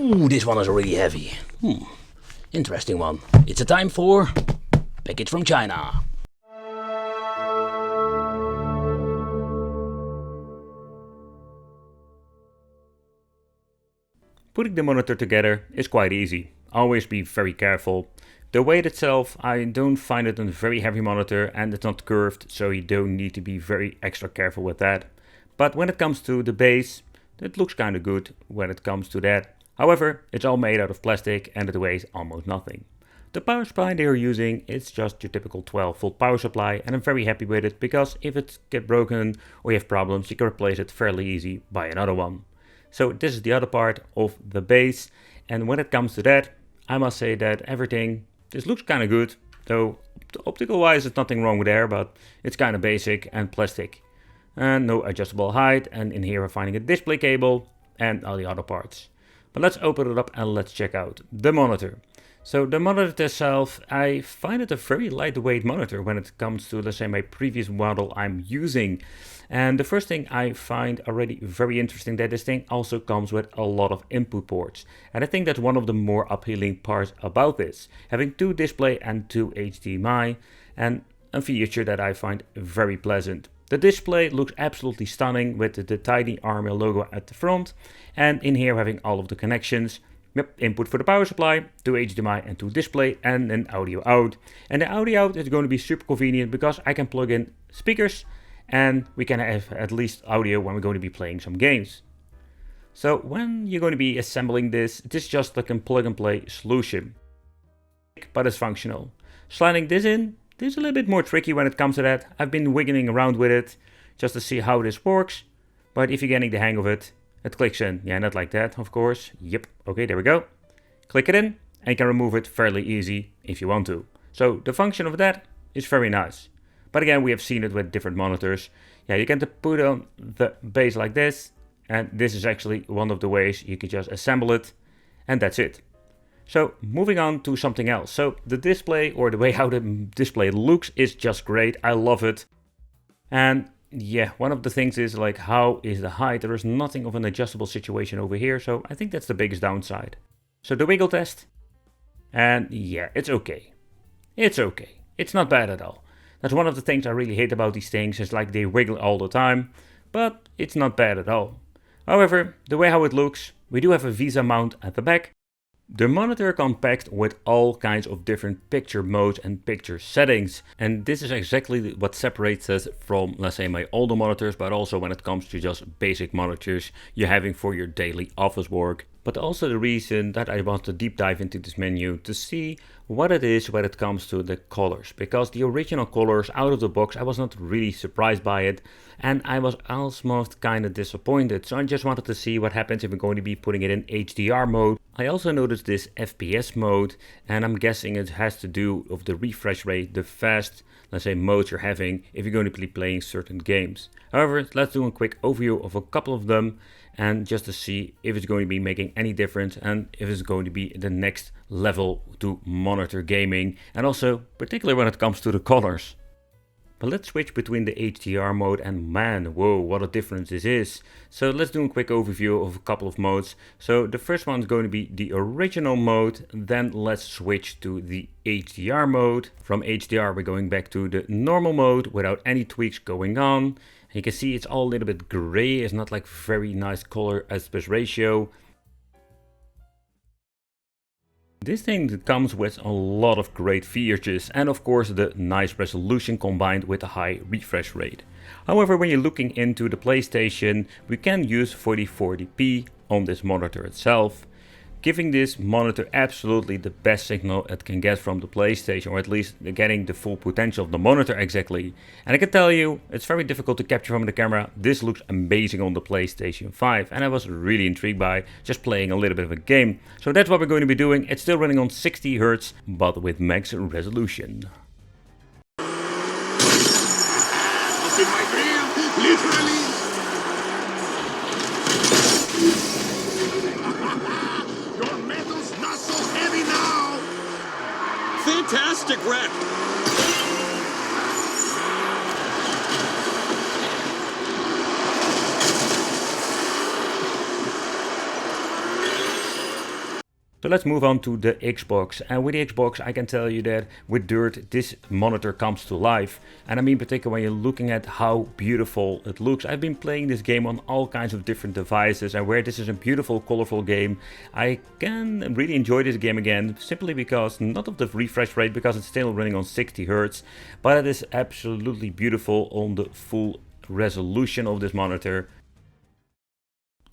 Ooh, this one is really heavy. Interesting one. It's a time for package from China. Putting the monitor together is quite easy. Always be very careful. The weight itself, I don't find it a very heavy monitor and it's not curved, so you don't need to be very extra careful with that. But when it comes to the base, it looks kinda good when it comes to that. However, it's all made out of plastic and it weighs almost nothing. The power supply they are using is just your typical 12-volt power supply, and I'm very happy with it because if it gets broken or you have problems, you can replace it fairly easy by another one. So this is the other part of the base, and when it comes to that, I must say that this looks kind of good, though optical wise there's nothing wrong with there, but it's kind of basic and plastic. And no adjustable height, and in here we're finding a display cable and all the other parts. But let's open it up and let's check out the monitor. So the monitor itself, I find it a very lightweight monitor when it comes to, let's say, my previous model I'm using. And the first thing I find already very interesting, that this thing also comes with a lot of input ports. And I think that's one of the more appealing parts about this. Having 2 display and 2 HDMI, and a feature that I find very pleasant. The display looks absolutely stunning with the tiny Army logo at the front. And in here having all of the connections. Yep, input for the power supply, 2 HDMI and 2 display, and an audio out. And the audio out is going to be super convenient because I can plug in speakers and we can have at least audio when we're going to be playing some games. So when you're going to be assembling this, it is just like a plug and play solution. But it's functional. Sliding this in, this is a little bit more tricky when it comes to that. I've been wiggling around with it just to see how this works. But if you're getting the hang of it, it clicks in. Yeah, not like that, of course. Yep, okay, there we go. Click it in, and you can remove it fairly easy if you want to. So the function of that is very nice. But again, we have seen it with different monitors. Yeah, you can put on the base like this, and this is actually one of the ways you can just assemble it, and that's it. So moving on to something else. So the display, or the way how the display looks, is just great. I love it. And yeah, one of the things is like, how is the height? There is nothing of an adjustable situation over here, so I think that's the biggest downside. So the wiggle test, and yeah, it's okay. It's okay. It's not bad at all. That's one of the things I really hate about these things, is like they wiggle all the time, but it's not bad at all. However, the way how it looks, we do have a VESA mount at the back. The monitor comes packed with all kinds of different picture modes and picture settings, and this is exactly what separates us from, let's say, my older monitors, but also when it comes to just basic monitors you're having for your daily office work. But also the reason that I want to deep dive into this menu to see what it is when it comes to the colors, because the original colors out of the box I was not really surprised by it, and I was almost kind of disappointed. So I just wanted to see what happens if we're going to be putting it in HDR mode. I also noticed this FPS mode, and I'm guessing it has to do with the refresh rate, the fast, let's say, modes you're having if you're going to be playing certain games. However, let's do a quick overview of a couple of them, and just to see if it's going to be making any difference and if it's going to be the next level to monitor gaming, and also particularly when it comes to the colors. But let's switch between the HDR mode, and man, whoa, what a difference this is. So let's do a quick overview of a couple of modes. So the first one is going to be the original mode, then let's switch to the HDR mode. From HDR we're going back to the normal mode without any tweaks going on. You can see it's all a little bit gray, it's not like very nice color aspect ratio. This thing comes with a lot of great features, and of course the nice resolution combined with a high refresh rate. However, when you're looking into the PlayStation, we can use 4040p on this monitor itself, giving this monitor absolutely the best signal it can get from the PlayStation, or at least getting the full potential of the monitor exactly. And I can tell you, it's very difficult to capture from the camera. This looks amazing on the PlayStation 5, and I was really intrigued by just playing a little bit of a game. So that's what we're going to be doing. It's still running on 60 Hz, but with max resolution. In my dream, literally. Your metal's not so heavy now. Fantastic, Red. So let's move on to the Xbox. And with the Xbox, I can tell you that with Dirt, this monitor comes to life. And I mean, particularly when you're looking at how beautiful it looks. I've been playing this game on all kinds of different devices, and where this is a beautiful, colorful game, I can really enjoy this game again, simply because, not of the refresh rate, because it's still running on 60 Hz, but it is absolutely beautiful on the full resolution of this monitor.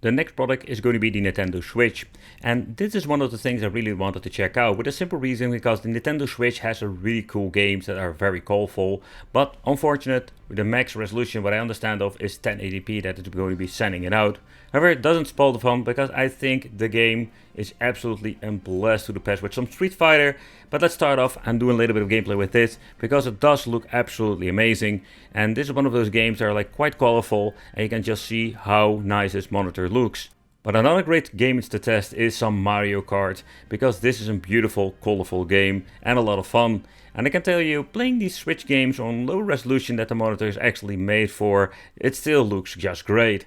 The next product is going to be the Nintendo Switch, and this is one of the things I really wanted to check out, with a simple reason, because the Nintendo Switch has a really cool games that are very colorful, but unfortunate, with the max resolution what I understand of is 1080p that it's going to be sending it out. However, it doesn't spoil the fun, because I think the game is absolutely a blast to the past with some Street Fighter. But let's start off and do a little bit of gameplay with this, because it does look absolutely amazing, and this is one of those games that are like quite colorful, and you can just see how nice this monitor looks. But another great game to test is some Mario Kart, because this is a beautiful, colorful game and a lot of fun. And I can tell you, playing these Switch games on low resolution that the monitor is actually made for, it still looks just great.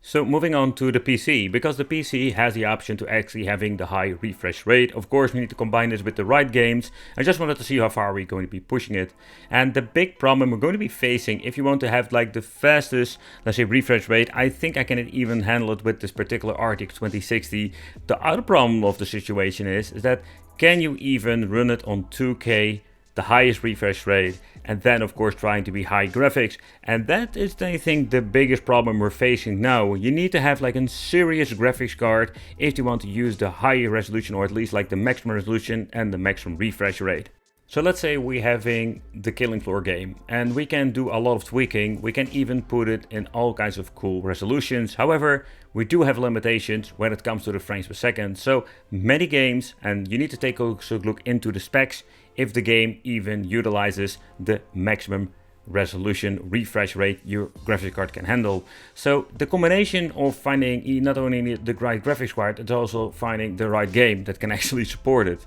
So moving on to the PC, because the PC has the option to actually having the high refresh rate. Of course, we need to combine this with the right games. I just wanted to see how far we're going to be pushing it. And the big problem we're going to be facing, if you want to have like the fastest, let's say, refresh rate, I think I can even handle it with this particular RTX 2060. The other problem of the situation is that can you even run it on 2K, the highest refresh rate, and then of course trying to be high graphics? And that is, I think, the biggest problem we're facing now. You need to have like a serious graphics card if you want to use the higher resolution, or at least like the maximum resolution and the maximum refresh rate. So let's say we're having the Killing Floor game, and we can do a lot of tweaking. We can even put it in all kinds of cool resolutions. However, we do have limitations when it comes to the frames per second. So many games, and you need to take a look into the specs if the game even utilizes the maximum resolution refresh rate your graphics card can handle. So the combination of finding not only the right graphics card, it's also finding the right game that can actually support it.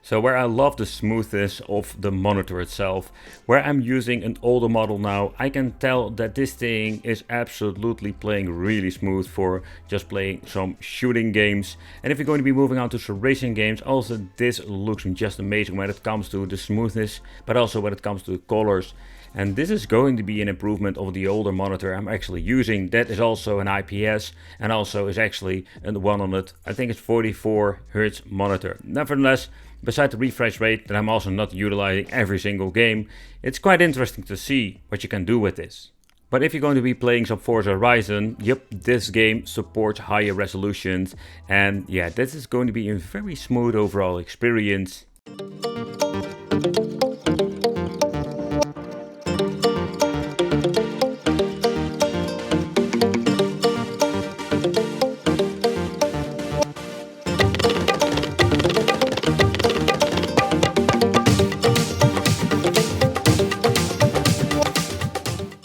So where I love the smoothness of the monitor itself, where I'm using an older model now, I can tell that this thing is absolutely playing really smooth for just playing some shooting games. And if you're going to be moving on to some racing games, also this looks just amazing when it comes to the smoothness, but also when it comes to the colors. And this is going to be an improvement of the older monitor I'm actually using. That is also an IPS, and also is actually a 100, I think it's 44 Hz monitor. Nevertheless, besides the refresh rate that I'm also not utilizing every single game, it's quite interesting to see what you can do with this. But if you're going to be playing some Forza Horizon, yep, this game supports higher resolutions, and yeah, this is going to be a very smooth overall experience.